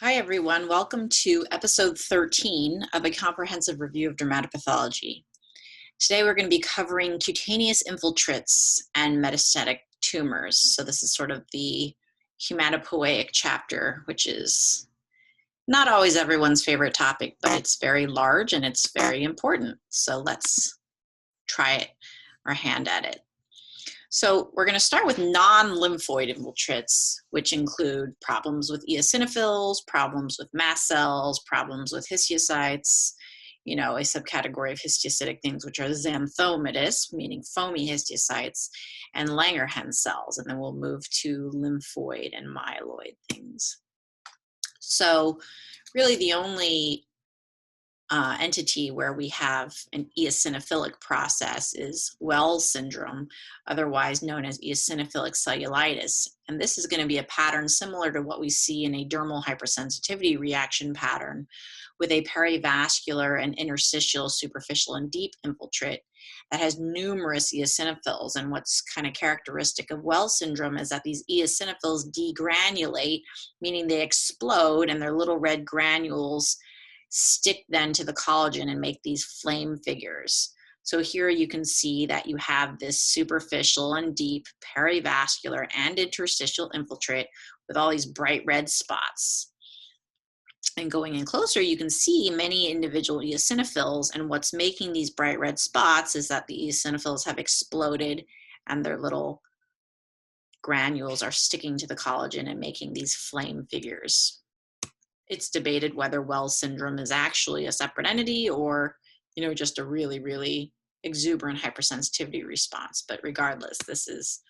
Hi, everyone. Welcome to episode 13 of a comprehensive review of dermatopathology. Today, we're going to be covering cutaneous infiltrates and metastatic tumors. So this is sort of the hematopoietic chapter, which is not always everyone's favorite topic, but it's very large and it's very important. So let's try our hand at it. So we're going to start with non-lymphoid infiltrates, which include problems with eosinophils, problems with mast cells, problems with histiocytes, a subcategory of histiocytic things, which are xanthomatous, meaning foamy histiocytes, and Langerhans cells. And then we'll move to lymphoid and myeloid things. So really the only entity where we have an eosinophilic process is Wells syndrome, otherwise known as eosinophilic cellulitis. And this is going to be a pattern similar to what we see in a dermal hypersensitivity reaction pattern with a perivascular and interstitial, superficial, and deep infiltrate that has numerous eosinophils. And what's kind of characteristic of Wells syndrome is that these eosinophils degranulate, meaning they explode and their little red granules stick then to the collagen and make these flame figures. So here you can see that you have this superficial and deep perivascular and interstitial infiltrate with all these bright red spots. And going in closer, you can see many individual eosinophils, and what's making these bright red spots is that the eosinophils have exploded and their little granules are sticking to the collagen and making these flame figures. It's debated whether Wells syndrome is actually a separate entity or, just a really, really exuberant hypersensitivity response. But regardless, this is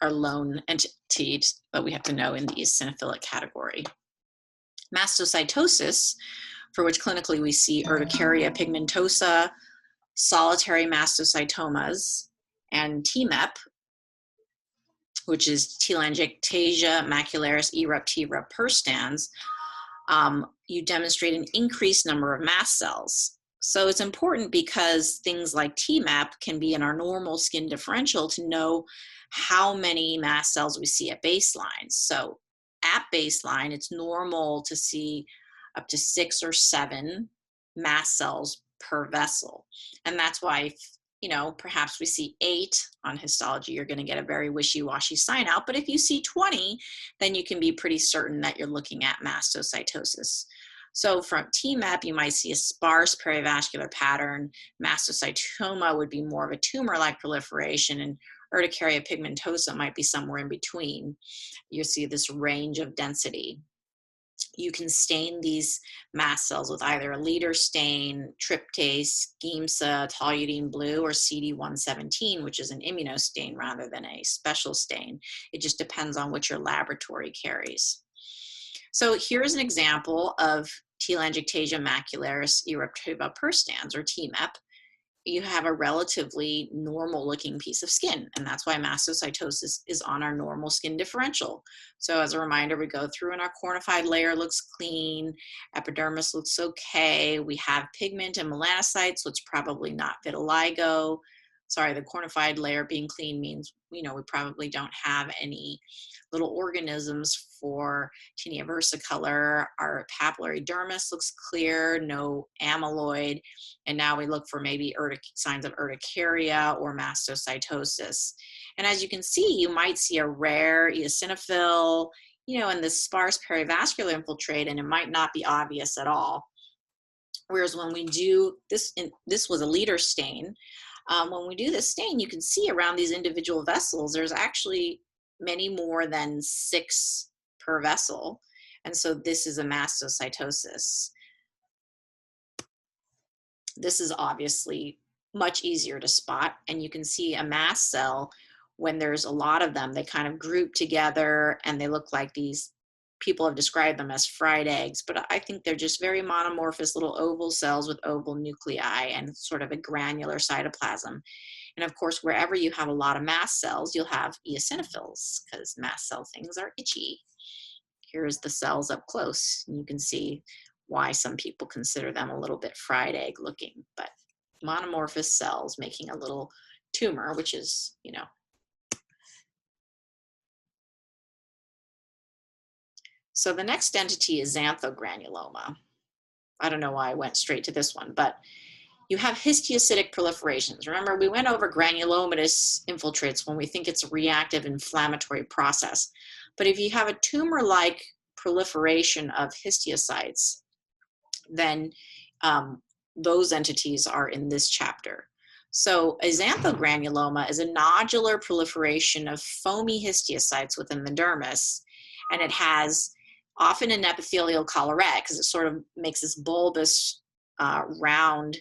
our lone entity that we have to know in the eosinophilic category. Mastocytosis, for which clinically we see urticaria pigmentosa, solitary mastocytomas, and TMEP, which is telangiectasia macularis eruptiva perstans, you demonstrate an increased number of mast cells. So it's important because things like TMAP can be in our normal skin differential to know how many mast cells we see at baseline. So at baseline, it's normal to see up to 6 or 7 mast cells per vessel. And that's why perhaps we see 8 on histology, you're going to get a very wishy-washy sign out. But if you see 20, then you can be pretty certain that you're looking at mastocytosis. So from TMAP, you might see a sparse perivascular pattern. Mastocytoma would be more of a tumor-like proliferation, and urticaria pigmentosa might be somewhere in between. You see this range of density. You can stain these mast cells with either a leader stain, tryptase, Giemsa, toluidine blue, or CD117, which is an immunostain rather than a special stain. It just depends on what your laboratory carries. So here's an example of telangiectasia macularis eruptiva perstans, or TMEP. You have a relatively normal looking piece of skin, and that's why mastocytosis is on our normal skin differential. So as a reminder, we go through and our cornified layer looks clean, epidermis looks okay, we have pigment and melanocytes, so it's probably not vitiligo. Sorry, the cornified layer being clean means we probably don't have any little organisms for tinea versicolor. Our papillary dermis looks clear, no amyloid, and now we look for maybe signs of urticaria or mastocytosis. And as you can see, you might see a rare eosinophil, and this sparse perivascular infiltrate, and it might not be obvious at all. Whereas when we do this, this was a leader stain. When we do this stain, you can see around these individual vessels, there's actually many more than 6 per vessel. And so this is a mastocytosis. This is obviously much easier to spot. And you can see a mast cell, when there's a lot of them, they kind of group together and they look like these. People have described them as fried eggs, but I think they're just very monomorphous little oval cells with oval nuclei and sort of a granular cytoplasm. And of course, wherever you have a lot of mast cells, you'll have eosinophils because mast cell things are itchy. Here's the cells up close. You can see why some people consider them a little bit fried egg looking, but monomorphous cells making a little tumor, which is, So the next entity is Xanthogranuloma. I don't know why I went straight to this one, but you have histiocytic proliferations. Remember, we went over granulomatous infiltrates when we think it's a reactive inflammatory process. But if you have a tumor-like proliferation of histiocytes, then those entities are in this chapter. So a xanthogranuloma is a nodular proliferation of foamy histiocytes within the dermis, and it has often an epithelial collarette because it sort of makes this bulbous round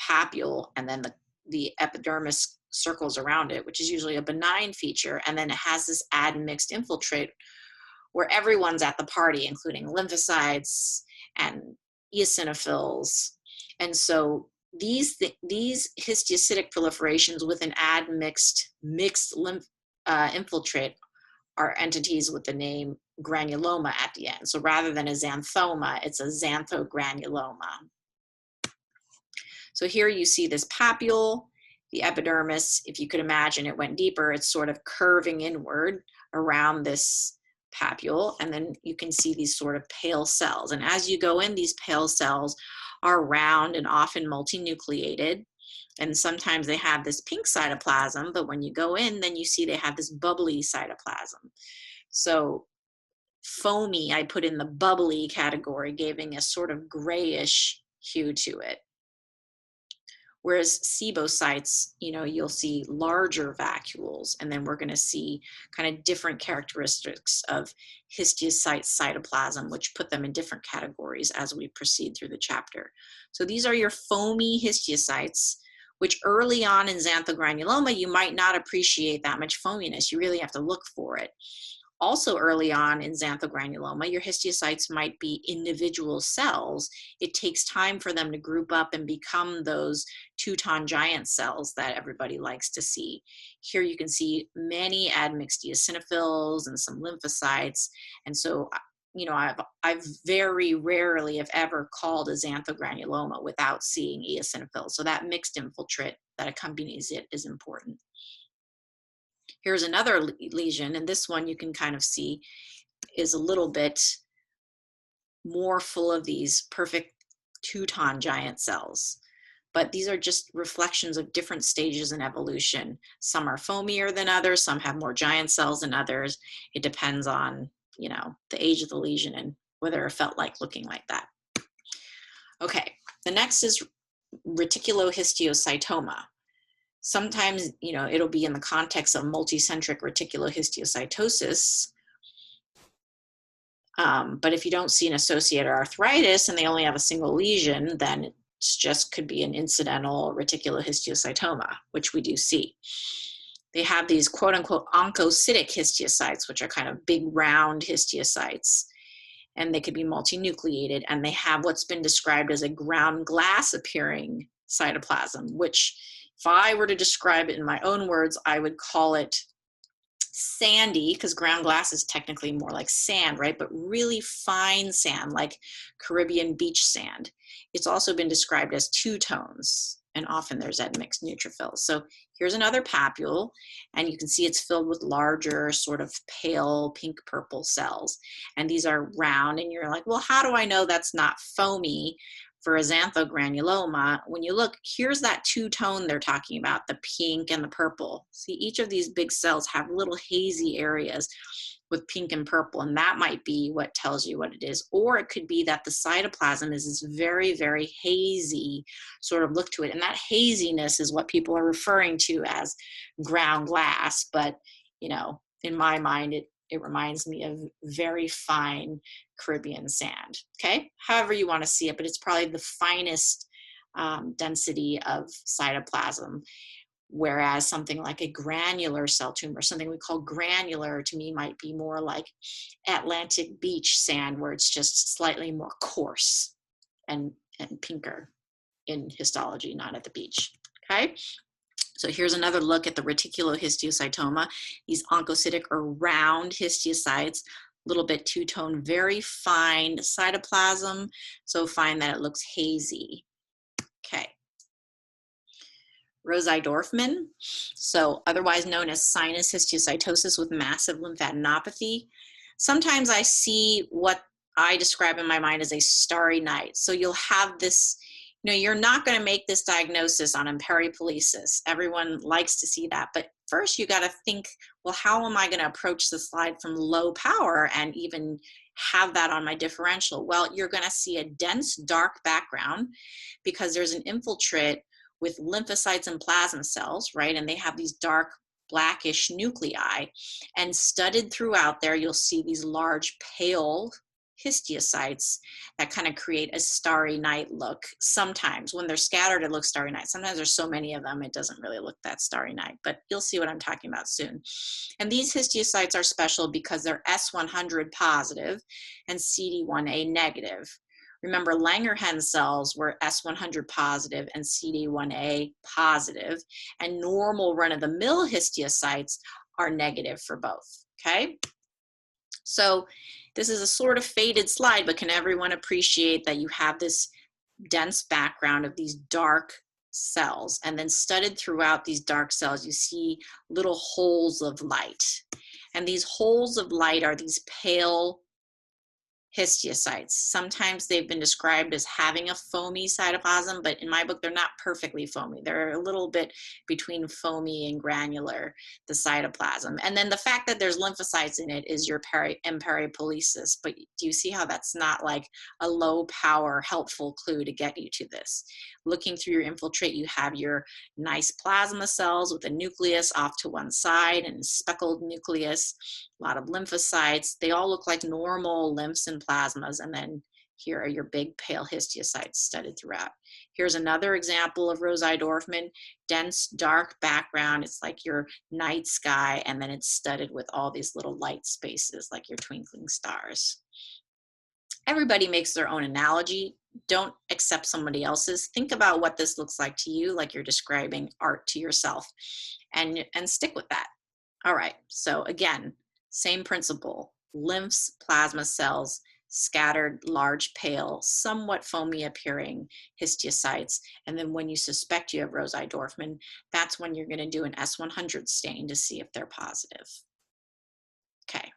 papule, and then the epidermis circles around it, which is usually a benign feature, and then it has this admixed infiltrate where everyone's at the party, including lymphocytes and eosinophils. And so these histiocytic proliferations with an admixed mixed lymph infiltrate are entities with the name granuloma at the end. So rather than a xanthoma, it's a xanthogranuloma. So here you see this papule, the epidermis. If you could imagine it went deeper, it's sort of curving inward around this papule, and then you can see these sort of pale cells. And as you go in, these pale cells are round and often multinucleated, and sometimes they have this pink cytoplasm, but when you go in, then you see they have this bubbly cytoplasm. So foamy, I put in the bubbly category, giving a sort of grayish hue to it. Whereas sebocytes, you'll see larger vacuoles, and then we're going to see kind of different characteristics of histiocyte cytoplasm, which put them in different categories as we proceed through the chapter. So these are your foamy histiocytes, which early on in xanthogranuloma, you might not appreciate that much foaminess. You really have to look for it. Also early on in xanthogranuloma, your histiocytes might be individual cells. It takes time for them to group up and become those Teuton giant cells that everybody likes to see. Here you can see many admixed eosinophils and some lymphocytes. And so, I've very rarely, if ever, called a xanthogranuloma without seeing eosinophils. So that mixed infiltrate that accompanies it is important. Here's another lesion, and this one you can kind of see is a little bit more full of these perfect Teuton giant cells. But these are just reflections of different stages in evolution. Some are foamier than others, some have more giant cells than others. It depends on, the age of the lesion and whether it felt like looking like that. Okay, the next is Reticulohistiocytoma. Sometimes, it'll be in the context of multicentric reticulohistiocytosis. But if you don't see an associated arthritis and they only have a single lesion, then it just could be an incidental reticulohistiocytoma, which we do see. They have these quote unquote oncocytic histiocytes, which are kind of big round histiocytes, and they could be multinucleated, and they have what's been described as a ground glass appearing cytoplasm, which if I were to describe it in my own words, I would call it sandy, because ground glass is technically more like sand, right? But really fine sand, like Caribbean beach sand. It's also been described as two tones, and often there's admixed neutrophils. So here's another papule, and you can see it's filled with larger sort of pale pink purple cells. And these are round, and you're like, well, how do I know that's not foamy for a xanthogranuloma? When you look, here's that two-tone they're talking about, the pink and the purple. See, each of these big cells have little hazy areas with pink and purple, and that might be what tells you what it is. Or it could be that the cytoplasm is this very, very hazy sort of look to it, and that haziness is what people are referring to as ground glass. But, in my mind, it reminds me of very fine Caribbean sand, okay? However you want to see it, but it's probably the finest density of cytoplasm, whereas something like a granular cell tumor, something we call granular, to me might be more like Atlantic beach sand, where it's just slightly more coarse and pinker in histology, not at the beach, okay? So here's another look at the reticulohistiocytoma. These oncocytic or round histiocytes, a little bit two-tone, very fine cytoplasm, so fine that it looks hazy. Okay. Rosai-Dorfman, so otherwise known as sinus histiocytosis with massive lymphadenopathy. Sometimes I see what I describe in my mind as a starry night. So you'll have this, you know, you're not going to make this diagnosis on papulosis. Everyone likes to see that. But first you got to think, well, how am I going to approach the slide from low power and even have that on my differential? Well, you're going to see a dense dark background because there's an infiltrate with lymphocytes and plasma cells, right? And they have these dark blackish nuclei, and studded throughout there, you'll see these large pale histiocytes that kind of create a starry night look. Sometimes when they're scattered, it looks starry night. Sometimes there's so many of them, it doesn't really look that starry night, but you'll see what I'm talking about soon. And these histiocytes are special because they're S100 positive and CD1A negative. Remember, Langerhans cells were S100 positive and CD1A positive, and normal run-of-the-mill histiocytes are negative for both, okay? So this is a sort of faded slide, but can everyone appreciate that you have this dense background of these dark cells, and then studded throughout these dark cells, you see little holes of light. And these holes of light are these pale histiocytes. Sometimes they've been described as having a foamy cytoplasm, but in my book, they're not perfectly foamy. They're a little bit between foamy and granular, the cytoplasm. And then the fact that there's lymphocytes in it is your papulosis. But do you see how that's not like a low power helpful clue to get you to this? Looking through your infiltrate, you have your nice plasma cells with a nucleus off to one side and a speckled nucleus, a lot of lymphocytes. They all look like normal lymphs and plasmas, and then here are your big pale histiocytes studded throughout. Here's another example of Rosai-Dorfman, dense dark background. It's like your night sky, and then it's studded with all these little light spaces like your twinkling stars. Everybody makes their own analogy. Don't accept somebody else's. Think about what this looks like to you, like you're describing art to yourself, and stick with that. All right, so again, same principle, lymphs, plasma cells, scattered, large, pale, somewhat foamy appearing histiocytes. And then when you suspect you have Rosai-Dorfman, that's when you're gonna do an S100 stain to see if they're positive. Okay.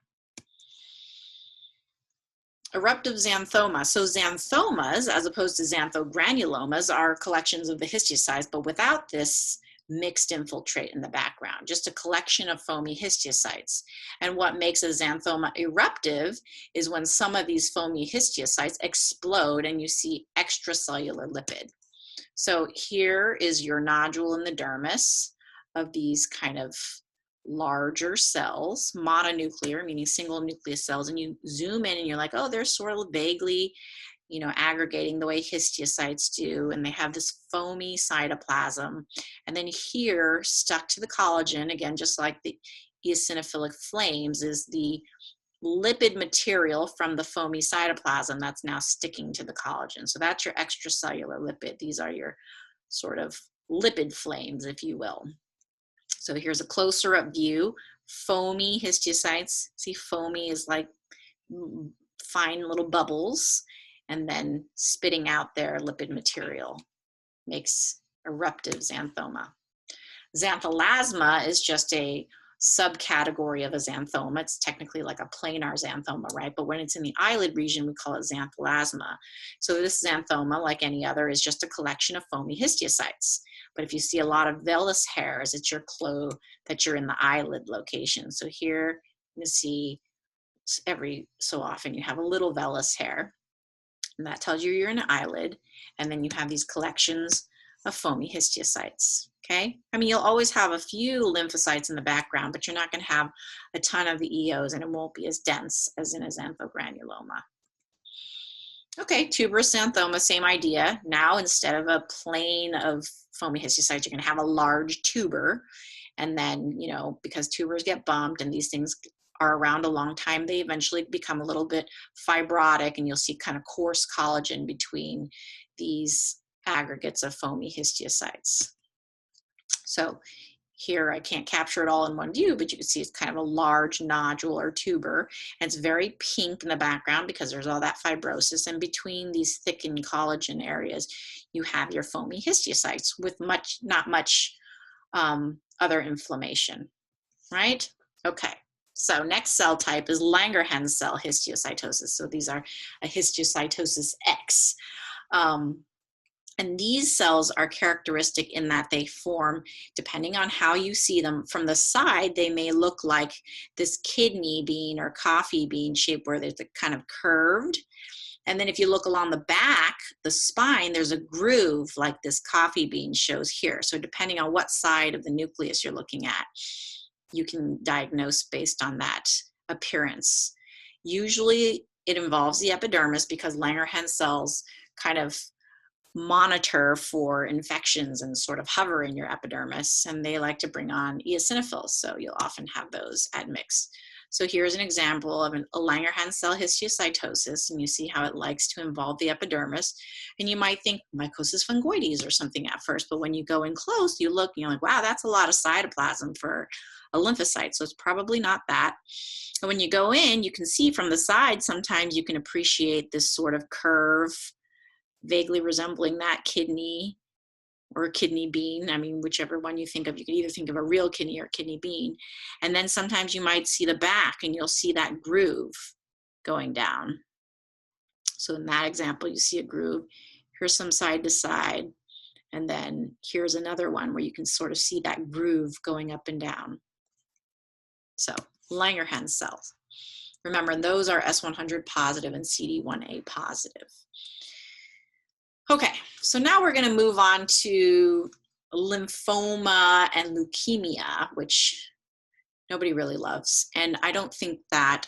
Eruptive xanthoma. So xanthomas, as opposed to xanthogranulomas, are collections of the histiocytes, but without this mixed infiltrate in the background, just a collection of foamy histiocytes. And what makes a xanthoma eruptive is when some of these foamy histiocytes explode and you see extracellular lipid. So here is your nodule in the dermis of these kind of larger cells, mononuclear, meaning single nucleus cells, and you zoom in and you're like, oh, they're sort of vaguely, you know, aggregating the way histiocytes do, and they have this foamy cytoplasm. And then here, stuck to the collagen, again, just like the eosinophilic flames, is the lipid material from the foamy cytoplasm that's now sticking to the collagen. So that's your extracellular lipid. These are your sort of lipid flames, if you will. So here's a closer up view, foamy histiocytes. See, foamy is like fine little bubbles, and then spitting out their lipid material makes eruptive xanthoma. Xanthelasma is just a subcategory of a xanthoma. It's technically like a planar xanthoma, right? But when it's in the eyelid region, we call it xanthelasma. So this xanthoma, like any other, is just a collection of foamy histiocytes. But if you see a lot of vellus hairs, it's your clue that you're in the eyelid location. So here you see every so often you have a little vellus hair, and that tells you you're in an eyelid. And then you have these collections of foamy histiocytes, okay? I mean, you'll always have a few lymphocytes in the background, but you're not gonna have a ton of the EOs, and it won't be as dense as in a xanthogranuloma. Okay, tuberous xanthoma, same idea. Now, instead of a plane of foamy histiocytes, you're gonna have a large tuber. And then, you know, because tubers get bumped and these things are around a long time, they eventually become a little bit fibrotic, and you'll see kind of coarse collagen between these aggregates of foamy histiocytes. So here I can't capture it all in one view, but you can see it's kind of a large nodule or tuber, and it's very pink in the background because there's all that fibrosis, and between these thickened collagen areas you have your foamy histiocytes with not much other inflammation, right? Okay, So next cell type is Langerhans cell histiocytosis. So these are a histiocytosis X. And these cells are characteristic in that they form, depending on how you see them, from the side, they may look like this kidney bean or coffee bean shape where they're kind of curved. And then if you look along the back, the spine, there's a groove like this coffee bean shows here. So depending on what side of the nucleus you're looking at, you can diagnose based on that appearance. Usually it involves the epidermis because Langerhans cells kind of monitor for infections and sort of hover in your epidermis, and they like to bring on eosinophils, so you'll often have those admixed. So here's an example of a Langerhans cell histiocytosis, and you see how it likes to involve the epidermis, and you might think Mycosis fungoides or something at first, but when you go in close, you look and you're like, wow, that's a lot of cytoplasm for a lymphocyte, so it's probably not that. And when you go in, you can see from the side, sometimes you can appreciate this sort of curve vaguely resembling that kidney or a kidney bean. I mean, whichever one you think of, you can either think of a real kidney or a kidney bean. And then sometimes you might see the back and you'll see that groove going down. So in that example, you see a groove. Here's some side to side. And then here's another one where you can sort of see that groove going up and down. So Langerhans cells. Remember, those are S100 positive and CD1A positive. Okay, so now we're going to move on to lymphoma and leukemia, which nobody really loves. And I don't think that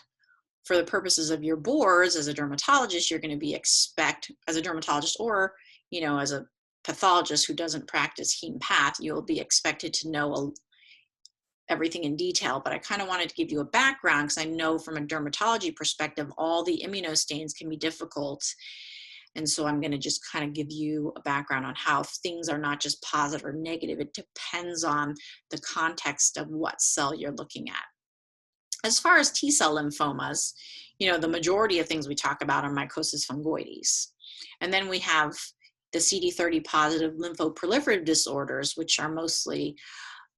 for the purposes of your boards as a dermatologist, you're going to be as a dermatologist or, you know, as a pathologist who doesn't practice heme path, you'll be expected to know everything in detail. But I kind of wanted to give you a background because I know from a dermatology perspective, all the immunostains can be difficult. And so I'm going to just kind of give you a background on how things are not just positive or negative. It depends on the context of what cell you're looking at. As far as T-cell lymphomas, you know, the majority of things we talk about are mycosis fungoides. And then we have the CD30 positive lymphoproliferative disorders, which are mostly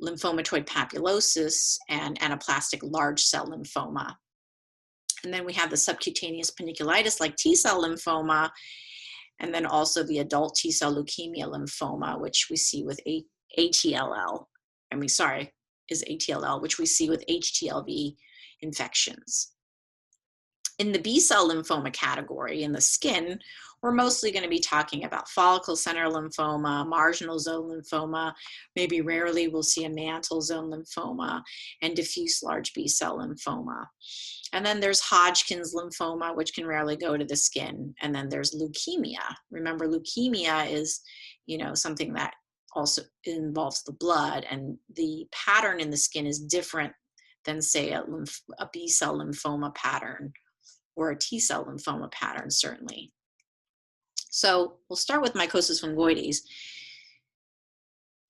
lymphomatoid papulosis and anaplastic large cell lymphoma. And then we have the subcutaneous panniculitis like T-cell lymphoma, and then also the adult T-cell leukemia lymphoma, which we see with ATLL, is ATLL, which we see with HTLV infections. In the B-cell lymphoma category, in the skin, we're mostly going to be talking about follicle center lymphoma, marginal zone lymphoma, maybe rarely we'll see a mantle zone lymphoma, and diffuse large B-cell lymphoma. And then there's Hodgkin's lymphoma, which can rarely go to the skin. And then there's leukemia. Remember, leukemia is, you know, something that also involves the blood, and the pattern in the skin is different than, say, a B-cell lymphoma pattern or a T-cell lymphoma pattern, certainly. So we'll start with mycosis fungoides.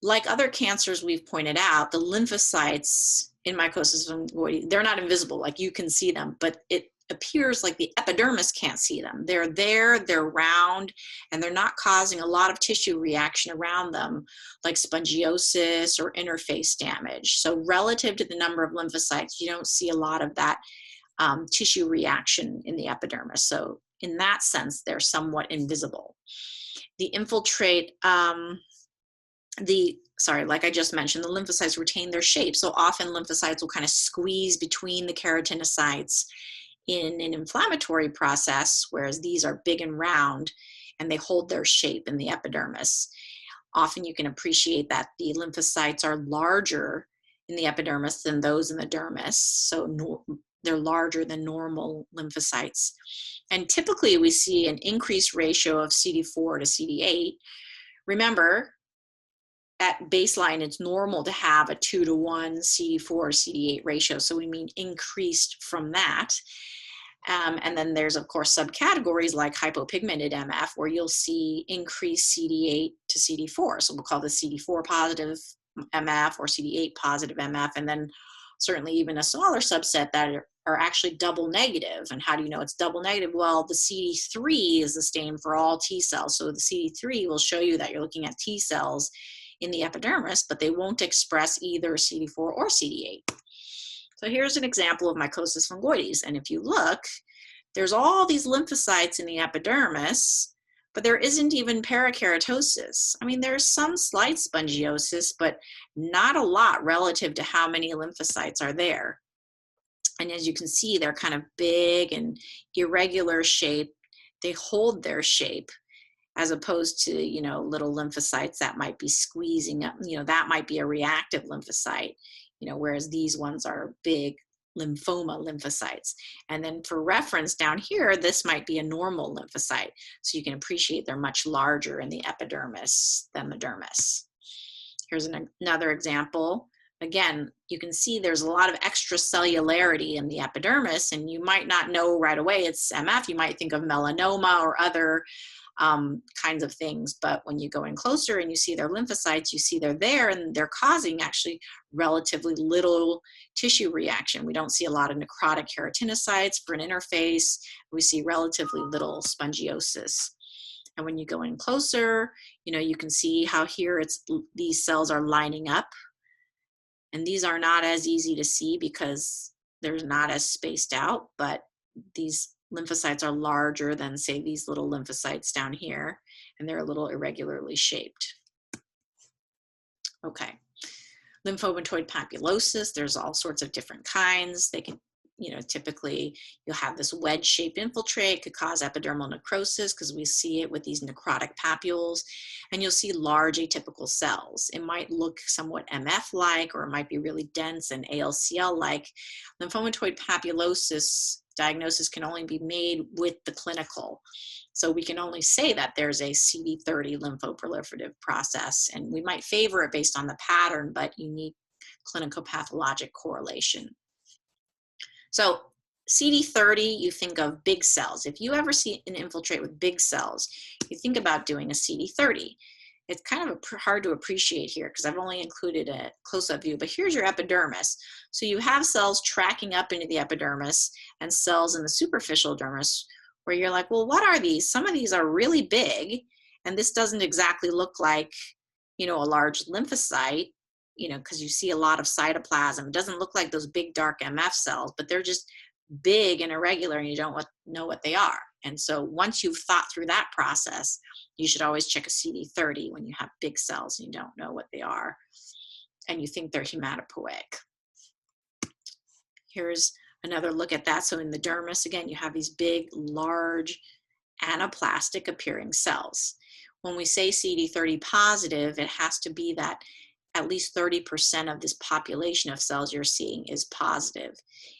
Like other cancers we've pointed out, the lymphocytes in mycosis fungoides, they're not invisible, like you can see them, but it appears like the epidermis can't see them. They're there, they're round, and they're not causing a lot of tissue reaction around them, like spongiosis or interface damage. So relative to the number of lymphocytes, you don't see a lot of that tissue reaction in the epidermis. So in that sense, they're somewhat invisible. The infiltrate, like I just mentioned, the lymphocytes retain their shape. So often lymphocytes will kind of squeeze between the keratinocytes in an inflammatory process, whereas these are big and round and they hold their shape in the epidermis. Often you can appreciate that the lymphocytes are larger in the epidermis than those in the dermis. So they're larger than normal lymphocytes. And typically we see an increased ratio of CD4 to CD8. Remember, at baseline, it's normal to have a 2-to-1 CD4-CD8 ratio. So we mean increased from that. And then there's, of course, subcategories like hypopigmented MF, where you'll see increased CD8 to CD4. So we'll call this CD4 positive MF or CD8 positive MF. And then certainly even a smaller subset that are actually double negative. And how do you know it's double negative? Well, the CD3 is the same for all T cells. So the CD3 will show you that you're looking at T cells in the epidermis, but they won't express either CD4 or CD8. So here's an example of Mycosis fungoides. And if you look, there's all these lymphocytes in the epidermis, but there isn't even parakeratosis. I mean, there's some slight spongiosis, but not a lot relative to how many lymphocytes are there. And as you can see, they're kind of big and irregular shape. They hold their shape, as opposed to, little lymphocytes that might be squeezing up, that might be a reactive lymphocyte, whereas these ones are big lymphoma lymphocytes. And then for reference down here, this might be a normal lymphocyte. So you can appreciate they're much larger in the epidermis than the dermis. Here's another example. Again, you can see there's a lot of extracellularity in the epidermis, and you might not know right away it's MF. You might think of melanoma or other kinds of things, but when you go in closer and you see their lymphocytes, you see they're there and they're causing actually relatively little tissue reaction. We don't see a lot of necrotic keratinocytes for an interface. We see relatively little spongiosis. And when you go in closer, you can see how here these cells are lining up. And these are not as easy to see because they're not as spaced out, but these lymphocytes are larger than, say, these little lymphocytes down here, and they're a little irregularly shaped. Okay. Lymphomatoid papulosis, there's all sorts of different kinds. They can, typically you'll have this wedge-shaped infiltrate, could cause epidermal necrosis because we see it with these necrotic papules, and you'll see large atypical cells. It might look somewhat MF-like, or it might be really dense and ALCL-like. Lymphomatoid papulosis diagnosis can only be made with the clinical. So we can only say that there's a CD30 lymphoproliferative process, and we might favor it based on the pattern, but you need clinical pathologic correlation. So CD30, you think of big cells. If you ever see an infiltrate with big cells, you think about doing a CD30. It's kind of hard to appreciate here because I've only included a close-up view, but here's your epidermis. So you have cells tracking up into the epidermis and cells in the superficial dermis where you're like, well, what are these? Some of these are really big, and this doesn't exactly look like, a large lymphocyte, because you see a lot of cytoplasm. It doesn't look like those big dark MF cells, but they're just big and irregular, and you don't know what they are. And so once you've thought through that process, you should always check a CD30 when you have big cells and you don't know what they are and you think they're hematopoietic. Here's another look at that. So in the dermis, again, you have these big, large, anaplastic appearing cells. When we say CD30 positive, it has to be that at least 30% of this population of cells you're seeing is positive.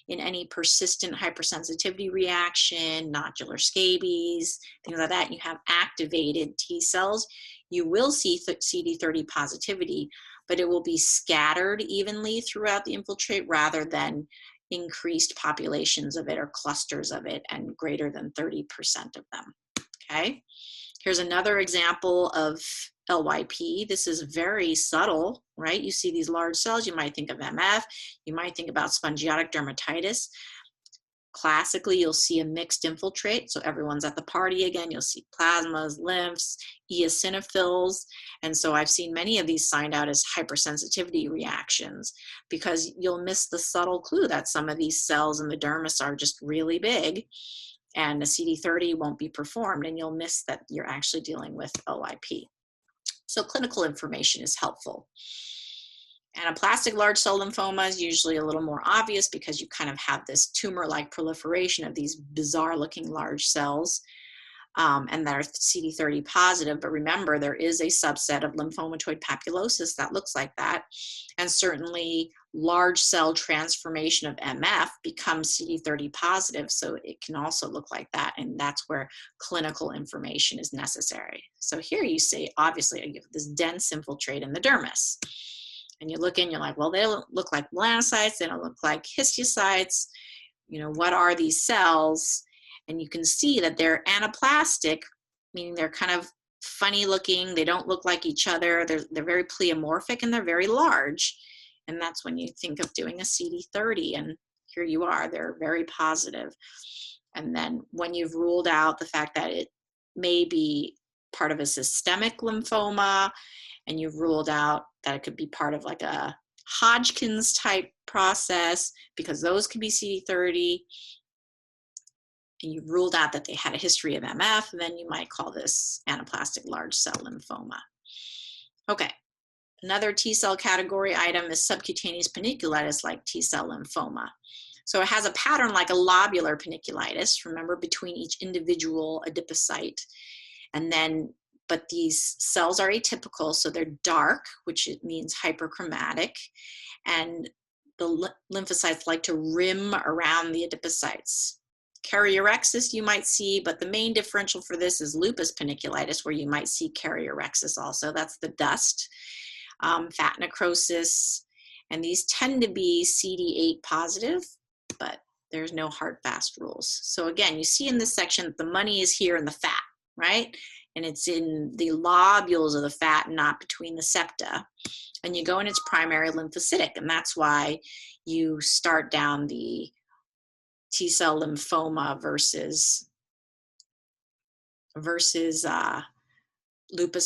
In any persistent hypersensitivity reaction, nodular scabies, things like that, you have activated T cells, you will see CD30 positivity, but it will be scattered evenly throughout the infiltrate rather than increased populations of it or clusters of it and greater than 30% of them, okay? Here's another example of LYP. This is very subtle, right? You see these large cells, you might think of MF, you might think about spongiotic dermatitis. Classically, you'll see a mixed infiltrate, so everyone's at the party again. You'll see plasmas, lymphs, eosinophils, and so I've seen many of these signed out as hypersensitivity reactions because you'll miss the subtle clue that some of these cells in the dermis are just really big, and the CD30 won't be performed, and you'll miss that you're actually dealing with LYP. So clinical information is helpful. Anaplastic large cell lymphoma is usually a little more obvious because you kind of have this tumor-like proliferation of these bizarre-looking large cells, and that are CD30 positive. But remember, there is a subset of lymphomatoid papulosis that looks like that, and certainly large cell transformation of MF becomes CD30 positive, so it can also look like that, and that's where clinical information is necessary. So here you see, obviously, you have this dense infiltrate in the dermis. And you look in, you're like, well, they don't look like melanocytes, they don't look like histiocytes. What are these cells? And you can see that they're anaplastic, meaning they're kind of funny looking, they don't look like each other, they're very pleomorphic, and they're very large. And that's when you think of doing a CD30, and here you are, they're very positive. And then when you've ruled out the fact that it may be part of a systemic lymphoma, and you've ruled out that it could be part of like a Hodgkin's type process, because those could be CD30, and you've ruled out that they had a history of MF, then you might call this anaplastic large cell lymphoma. Okay, another T cell category item is subcutaneous panniculitis like T cell lymphoma. So it has a pattern like a lobular panniculitis, remember, between each individual adipocyte. And then, but these cells are atypical, so they're dark, which means hyperchromatic. And the lymphocytes like to rim around the adipocytes. Karyorrhexis you might see, but the main differential for this is lupus panniculitis, where you might see karyorrhexis also. That's the dust. Fat necrosis, and these tend to be CD8 positive, but there's no hard fast rules. So again, you see in this section, the money is here in the fat, right? And it's in the lobules of the fat, not between the septa. And you go in its primary lymphocytic, and that's why you start down the T cell lymphoma versus lupus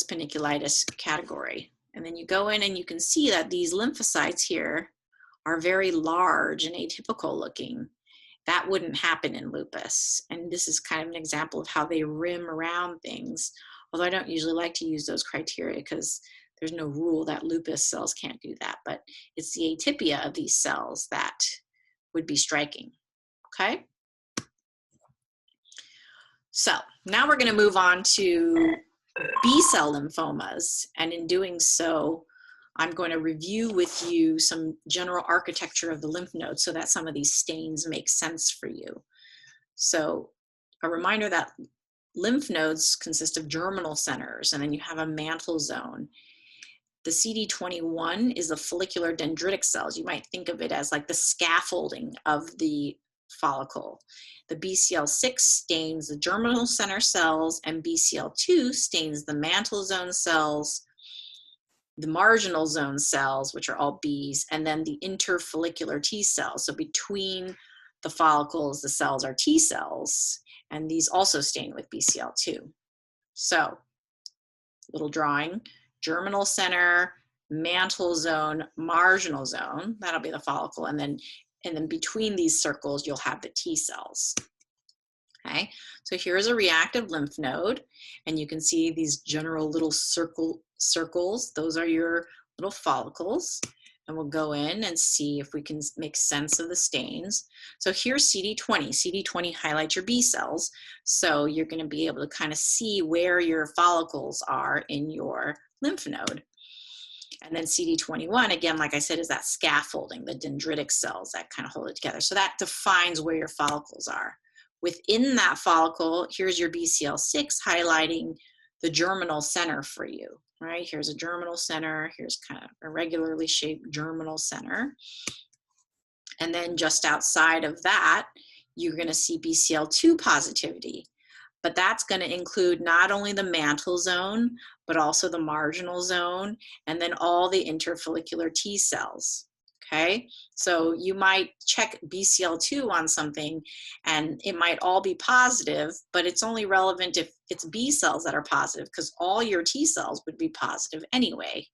panniculitis category. And then you go in and you can see that these lymphocytes here are very large and atypical looking. That wouldn't happen in lupus. And this is kind of an example of how they rim around things. Although I don't usually like to use those criteria because there's no rule that lupus cells can't do that, but it's the atypia of these cells that would be striking, okay? So now we're gonna move on to B-cell lymphomas, and in doing so, I'm going to review with you some general architecture of the lymph nodes so that some of these stains make sense for you. So a reminder that lymph nodes consist of germinal centers, and then you have a mantle zone. The CD21 is the follicular dendritic cells. You might think of it as like the scaffolding of the follicle. The BCL6 stains the germinal center cells, and BCL2 stains the mantle zone cells, the marginal zone cells, which are all Bs, and then the interfollicular T cells. So between the follicles, the cells are T cells, and these also stain with BCL2. So, little drawing, germinal center, mantle zone, marginal zone, that'll be the follicle, and then between these circles, you'll have the T cells. Okay, so here's a reactive lymph node, and you can see these general little circles. Those are your little follicles, and we'll go in and see if we can make sense of the stains. So here's CD20. CD20 highlights your B cells, so you're going to be able to kind of see where your follicles are in your lymph node. And then CD21, again, like I said, is that scaffolding, the dendritic cells that kind of hold it together. So that defines where your follicles are. Within that follicle, here's your BCL6 highlighting the germinal center for you, right? Here's a germinal center. Here's kind of a regularly shaped germinal center. And then just outside of that, you're going to see BCL2 positivity. But that's going to include not only the mantle zone, but also the marginal zone, and then all the interfollicular T cells, okay? So you might check BCL2 on something, and it might all be positive, but it's only relevant if it's B cells that are positive, because all your T cells would be positive anyway.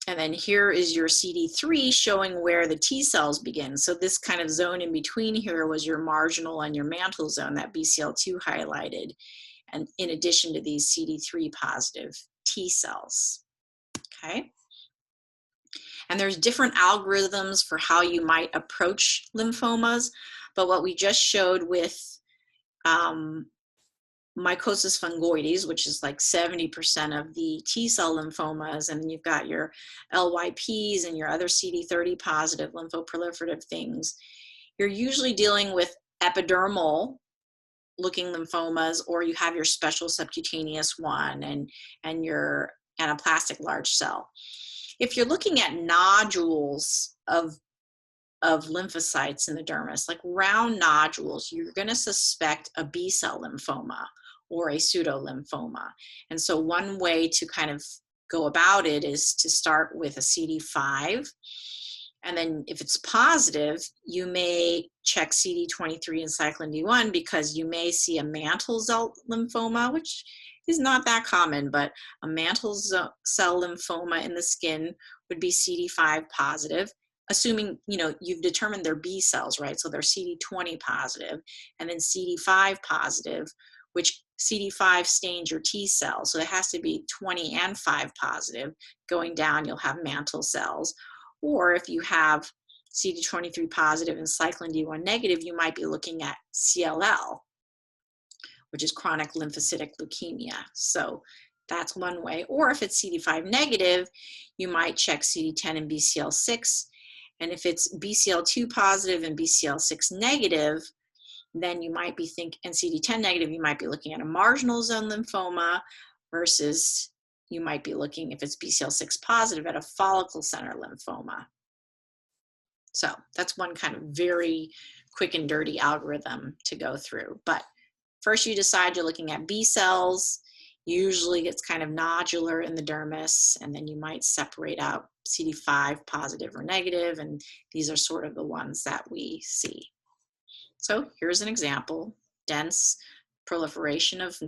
And then here is your CD3 showing where the T cells begin. So this kind of zone in between here was your marginal and your mantle zone that BCL2 highlighted, and in addition to these CD3 positive T cells, okay? And there's different algorithms for how you might approach lymphomas, but what we just showed with Mycosis fungoides, which is like 70% of the T cell lymphomas, and then you've got your LYPs and your other CD30 positive lymphoproliferative things. You're usually dealing with epidermal looking lymphomas, or you have your special subcutaneous one and your anaplastic large cell. If you're looking at nodules of lymphocytes in the dermis, like round nodules, you're going to suspect a B cell lymphoma or a pseudolymphoma. And so one way to kind of go about it is to start with a CD5. And then if it's positive, you may check CD23 and cyclin D1, because you may see a mantle cell lymphoma, which is not that common, but a mantle cell lymphoma in the skin would be CD5 positive, assuming, you know, you've determined they're B cells, right? So they're CD20 positive, and then CD5 positive, which CD5 stains your T cells. So it has to be 20 and 5 positive. Going down, you'll have mantle cells. Or if you have CD23 positive and cyclin D1 negative, you might be looking at CLL, which is chronic lymphocytic leukemia. So that's one way. Or if it's CD5 negative, you might check CD10 and BCL6. And if it's BCL2 positive and BCL6 negative, then you might be thinking, and CD10 negative, you might be looking at a marginal zone lymphoma versus you might be looking, if it's BCL6 positive, at a follicle center lymphoma. So that's one kind of very quick and dirty algorithm to go through. But first you decide you're looking at B cells. Usually it's kind of nodular in the dermis, and then you might separate out CD5 positive or negative, and these are sort of the ones that we see. So here's an example: dense proliferation of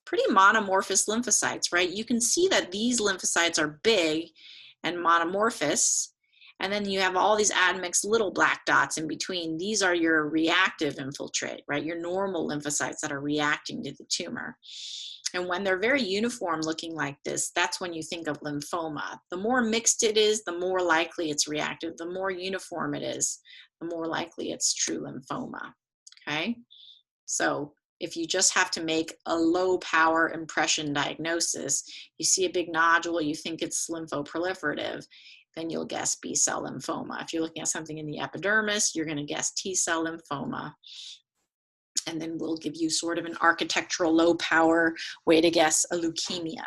pretty monomorphous lymphocytes, right? You can see that these lymphocytes are big and monomorphous, and then you have all these admixed little black dots in between. These are your reactive infiltrate, right? Your normal lymphocytes that are reacting to the tumor. And when they're very uniform looking like this, that's when you think of lymphoma. The more mixed it is, the more likely it's reactive. The more uniform it is, the more likely it's true lymphoma, okay? So if you just have to make a low power impression diagnosis, you see a big nodule, you think it's lymphoproliferative, then you'll guess B cell lymphoma. If you're looking at something in the epidermis, you're gonna guess T cell lymphoma. And then we'll give you sort of an architectural low power way to guess a leukemia.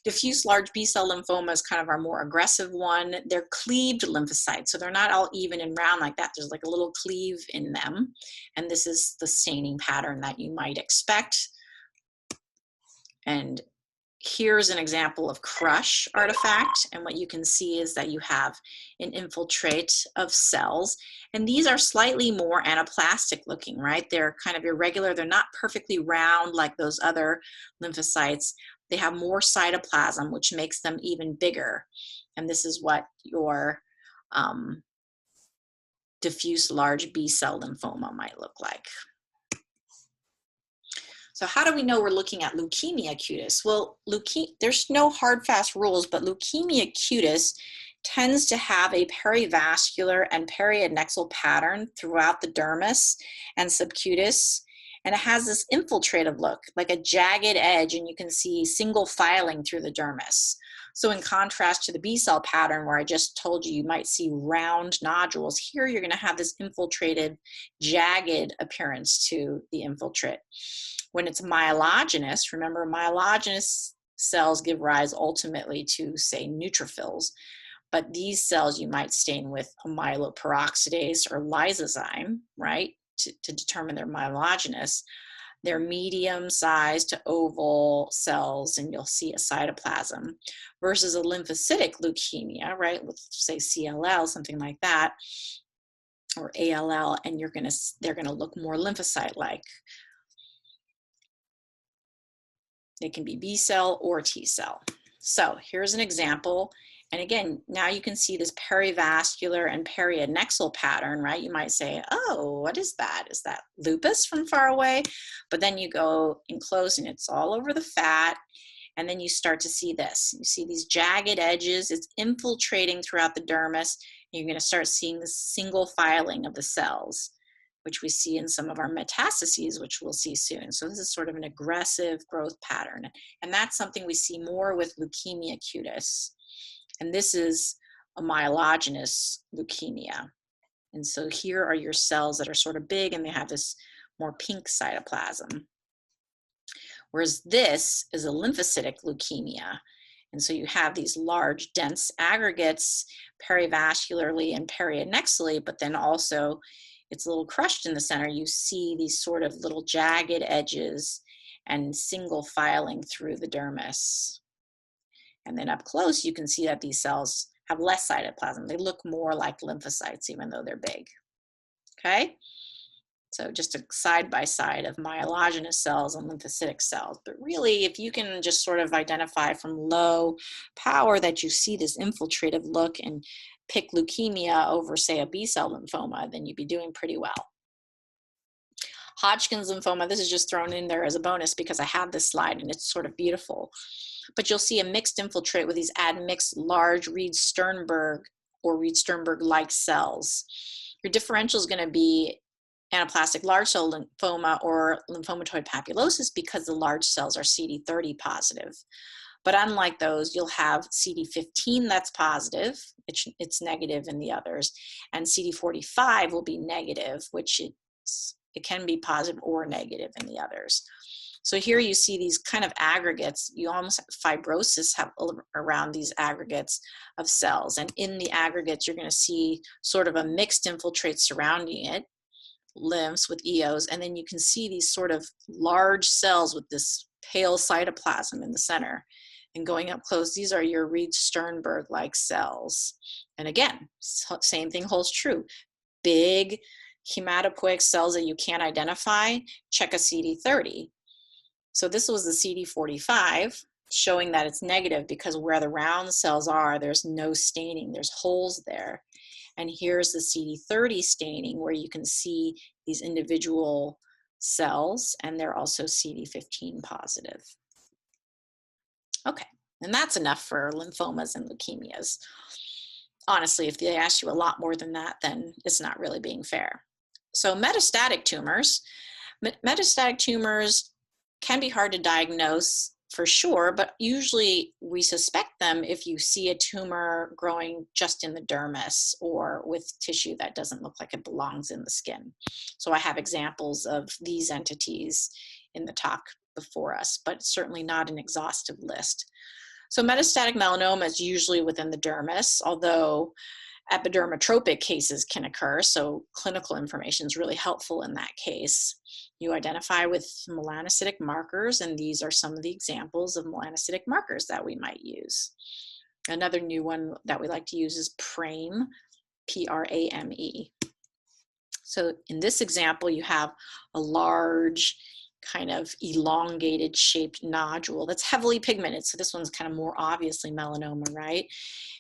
Diffuse large B cell lymphoma is kind of our more aggressive one. They're cleaved lymphocytes, so they're not all even and round like that. There's like a little cleave in them. And this is the staining pattern that you might expect. And here's an example of crush artifact. And what you can see is that you have an infiltrate of cells. And these are slightly more anaplastic looking, right? They're kind of irregular. They're not perfectly round like those other lymphocytes. They have more cytoplasm, which makes them even bigger. And this is what your diffuse large B cell lymphoma might look like. So how do we know we're looking at leukemia cutis? Well, there's no hard, fast rules, but leukemia cutis tends to have a perivascular and periadnexal pattern throughout the dermis and subcutis. And it has this infiltrative look, like a jagged edge, and you can see single filing through the dermis. So in contrast to the B cell pattern where I just told you might see round nodules, here you're going to have this infiltrated, jagged appearance to the infiltrate. When it's myelogynous, remember myelogynous cells give rise ultimately to, say, neutrophils, but these cells you might stain with a myeloperoxidase or lysozyme, right, to determine they're myelogynous. They're medium-sized to oval cells, and you'll see a cytoplasm, versus a lymphocytic leukemia, right, with, say, CLL, something like that, or ALL, and they're gonna look more lymphocyte-like. They can be B cell or T cell. So here's an example. And again, now you can see this perivascular and periadnexal pattern, right? You might say, oh, what is that? Is that lupus from far away? But then you go in close and it's all over the fat. And then you start to see this. You see these jagged edges. It's infiltrating throughout the dermis. You're going to start seeing this single filing of the cells, which we see in some of our metastases, which we'll see soon. So this is sort of an aggressive growth pattern. And that's something we see more with leukemia cutis. And this is a myelogynous leukemia. And so here are your cells that are sort of big and they have this more pink cytoplasm. Whereas this is a lymphocytic leukemia. And so you have these large, dense aggregates perivascularly and periadnexally, but then also it's a little crushed in the center. You see these sort of little jagged edges and single filing through the dermis. And then up close, you can see that these cells have less cytoplasm. They look more like lymphocytes, even though they're big. Okay? So just a side-by-side of myelogenous cells and lymphocytic cells. But really, if you can just sort of identify from low power that you see this infiltrative look and pick leukemia over, say, a B-cell lymphoma, then you'd be doing pretty well. Hodgkin's lymphoma, this is just thrown in there as a bonus because I have this slide and it's sort of beautiful. But you'll see a mixed infiltrate with these admixed large Reed-Sternberg or Reed-Sternberg-like cells. Your differential is going to be anaplastic large cell lymphoma or lymphomatoid papulosis because the large cells are CD30 positive. But unlike those, you'll have CD15 that's positive, it's negative in the others, and CD45 will be negative, which it can be positive or negative in the others. So here you see these kind of aggregates. You almost have fibrosis around these aggregates of cells. And in the aggregates, you're going to see sort of a mixed infiltrate surrounding it, lymphs with EOs. And then you can see these sort of large cells with this pale cytoplasm in the center. And going up close, these are your Reed-Sternberg-like cells. And again, same thing holds true. Big hematopoietic cells that you can't identify, check a CD30. So this was the CD45 showing that it's negative because where the round cells are, there's no staining, there's holes there. And here's the CD30 staining where you can see these individual cells and they're also CD15 positive. Okay, and that's enough for lymphomas and leukemias. Honestly, if they ask you a lot more than that, then it's not really being fair. So metastatic tumors. Metastatic tumors can be hard to diagnose for sure, but usually we suspect them if you see a tumor growing just in the dermis or with tissue that doesn't look like it belongs in the skin. So I have examples of these entities in the talk before us, but certainly not an exhaustive list. So metastatic melanoma is usually within the dermis, although epidermotropic cases can occur, so clinical information is really helpful in that case. You identify with melanocytic markers, and these are some of the examples of melanocytic markers that we might use. Another new one that we like to use is PRAME, P-R-A-M-E. So in this example, you have a large kind of elongated shaped nodule that's heavily pigmented. So this one's kind of more obviously melanoma, right?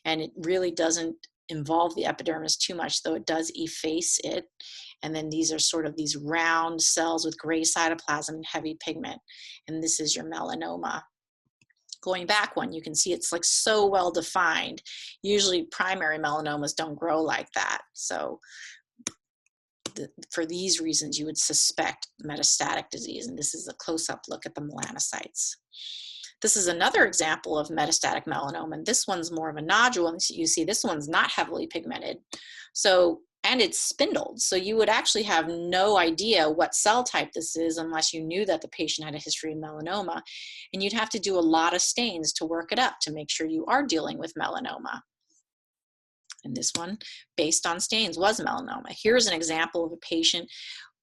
And it really doesn't involve the epidermis too much, though it does efface it. And then these are sort of these round cells with gray cytoplasm and heavy pigment. And this is your melanoma. Going back one, you can see it's like so well defined. Usually primary melanomas don't grow like that. So for these reasons, you would suspect metastatic disease. And this is a close-up look at the melanocytes. This is another example of metastatic melanoma, and this one's more of a nodule, and you see this one's not heavily pigmented. So, and it's spindled, so you would actually have no idea what cell type this is unless you knew that the patient had a history of melanoma, and you'd have to do a lot of stains to work it up to make sure you are dealing with melanoma. And this one, based on stains, was melanoma. Here's an example of a patient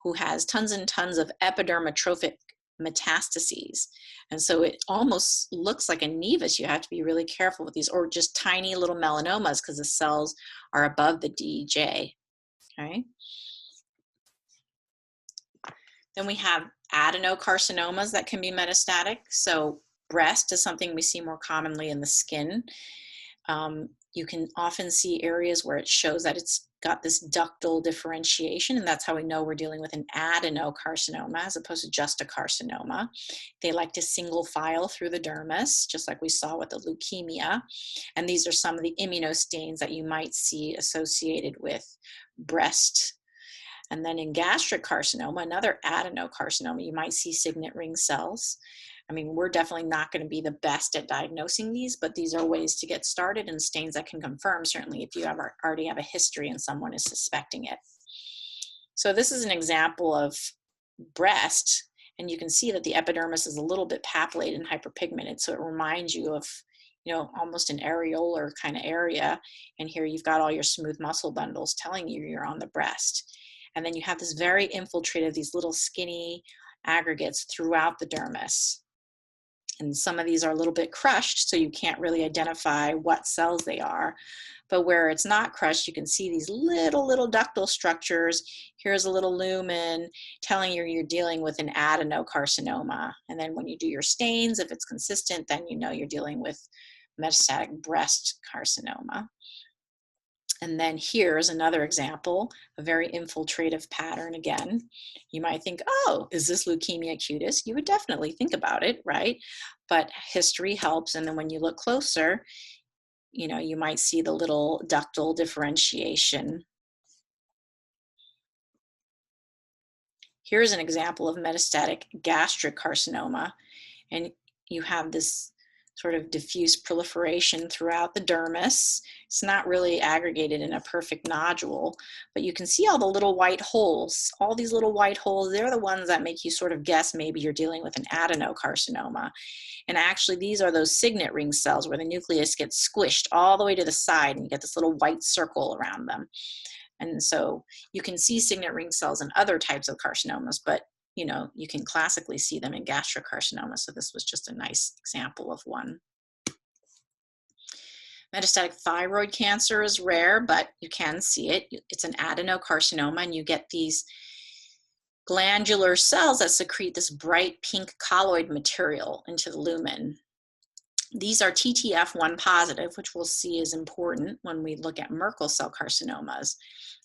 who has tons and tons of epidermotrophic metastases. And so it almost looks like a nevus. You have to be really careful with these, or just tiny little melanomas because the cells are above the DJ. Okay. Then we have adenocarcinomas that can be metastatic. So breast is something we see more commonly in the skin. You can often see areas where it shows that it's got this ductal differentiation, and that's how we know we're dealing with an adenocarcinoma as opposed to just a carcinoma. They like to single file through the dermis, just like we saw with the leukemia. And these are some of the immunostains that you might see associated with breast. And then in gastric carcinoma, another adenocarcinoma, you might see signet ring cells. I mean, we're definitely not going to be the best at diagnosing these, but these are ways to get started and stains that can confirm, certainly if you already have a history and someone is suspecting it. So this is an example of breast, and you can see that the epidermis is a little bit papillated and hyperpigmented, so it reminds you of, you know, almost an areolar kind of area, and here you've got all your smooth muscle bundles telling you you're on the breast. And then you have this very infiltrative, these little skinny aggregates throughout the dermis. And some of these are a little bit crushed, so you can't really identify what cells they are. But where it's not crushed, you can see these little ductal structures. Here's a little lumen telling you you're dealing with an adenocarcinoma. And then when you do your stains, if it's consistent, then you know you're dealing with metastatic breast carcinoma. And then here's another example, a very infiltrative pattern again. You might think, oh, is this leukemia cutis? You would definitely think about it, right? But history helps. And then when you look closer, you know, you might see the little ductal differentiation. Here's an example of metastatic gastric carcinoma. And you have this sort of diffuse proliferation throughout the dermis. It's not really aggregated in a perfect nodule, but you can see all the little white holes. All these little white holes, they're the ones that make you sort of guess maybe you're dealing with an adenocarcinoma. And actually, these are those signet ring cells where the nucleus gets squished all the way to the side and you get this little white circle around them. And so you can see signet ring cells in other types of carcinomas, but you know, you can classically see them in gastric carcinoma. So this was just a nice example of one. Metastatic thyroid cancer is rare, but you can see it. It's an adenocarcinoma, and you get these glandular cells that secrete this bright pink colloid material into the lumen. These are TTF1 positive, which we'll see is important when we look at Merkel cell carcinomas.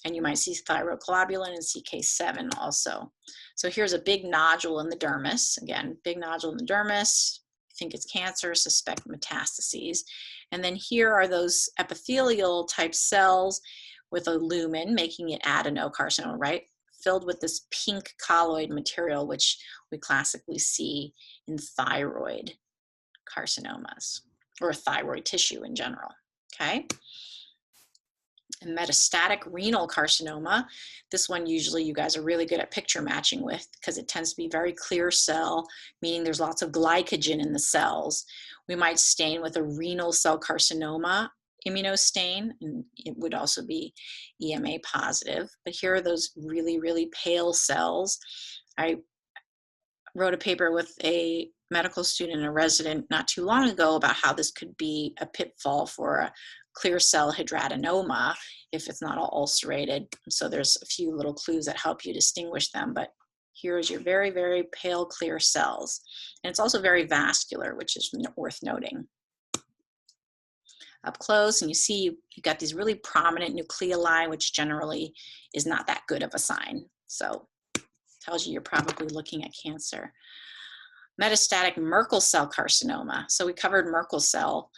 And you might see thyroglobulin and CK7 also. So here's a big nodule in the dermis. Again, big nodule in the dermis. Think it's cancer, suspect metastases. And then here are those epithelial type cells with a lumen, making it adenocarcinoma, right? Filled with this pink colloid material, which we classically see in thyroid carcinomas, or thyroid tissue in general, okay? And metastatic renal carcinoma, this one usually you guys are really good at picture matching with because it tends to be very clear cell, meaning there's lots of glycogen in the cells. We might stain with a renal cell carcinoma immunostain, and it would also be EMA positive. But here are those really pale cells. I wrote a paper with a medical student and a resident not too long ago about how this could be a pitfall for a clear cell hidradenoma if it's not all ulcerated. So there's a few little clues that help you distinguish them, but here's your very pale clear cells. And it's also very vascular, which is worth noting. Up close, and you see you got these really prominent nucleoli, which generally is not that good of a sign. So tells you you're probably looking at cancer. Metastatic Merkel cell carcinoma. So we covered Merkel cell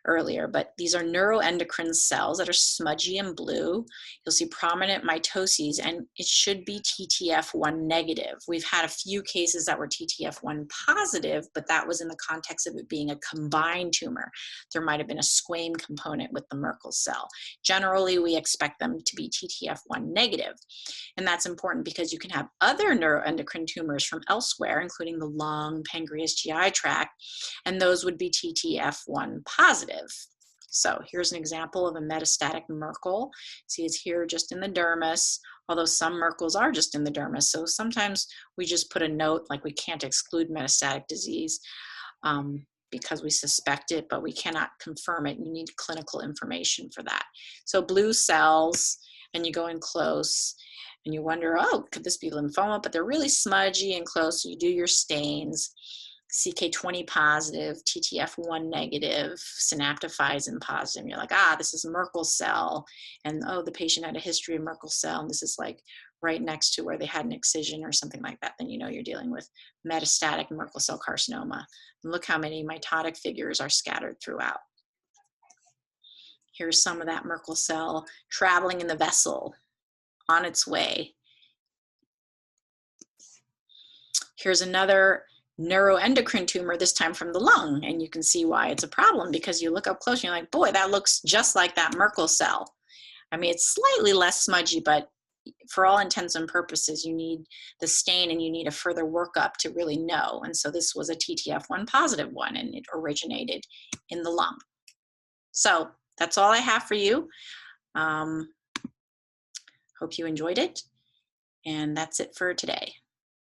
earlier, but these are neuroendocrine cells that are smudgy and blue. You'll see prominent mitoses, and it should be TTF1 negative. We've had a few cases that were TTF1 positive, but that was in the context of it being a combined tumor. There might have been a squame component with the Merkel cell. Generally, we expect them to be TTF1 negative. And that's important because you can have other neuroendocrine tumors from elsewhere, including the lung, pancreas, GI tract, and those would be TTF1 positive. So here's an example of a metastatic Merkel. See, it's here just in the dermis, although some Merkels are just in the dermis. So sometimes we just put a note like we can't exclude metastatic disease because we suspect it, but we cannot confirm it. You need clinical information for that. So blue cells, and you go in close, and you wonder, oh, could this be lymphoma? But they're really smudgy and close, so you do your stains. CK20 positive, TTF1 negative, synaptophysin positive. And you're like, ah, this is Merkel cell. And oh, the patient had a history of Merkel cell, and this is like right next to where they had an excision or something like that. Then you know you're dealing with metastatic Merkel cell carcinoma. And look how many mitotic figures are scattered throughout. Here's some of that Merkel cell traveling in the vessel on its way. Here's another neuroendocrine tumor, this time from the lung, and you can see why it's a problem because you look up close and you're like, boy, that looks just like that Merkel cell. I mean, it's slightly less smudgy, but for all intents and purposes, you need the stain and you need a further workup to really know. And so this was a TTF1 positive one, and it originated in the lung. So that's all I have for you. Hope you enjoyed it, and that's it for today.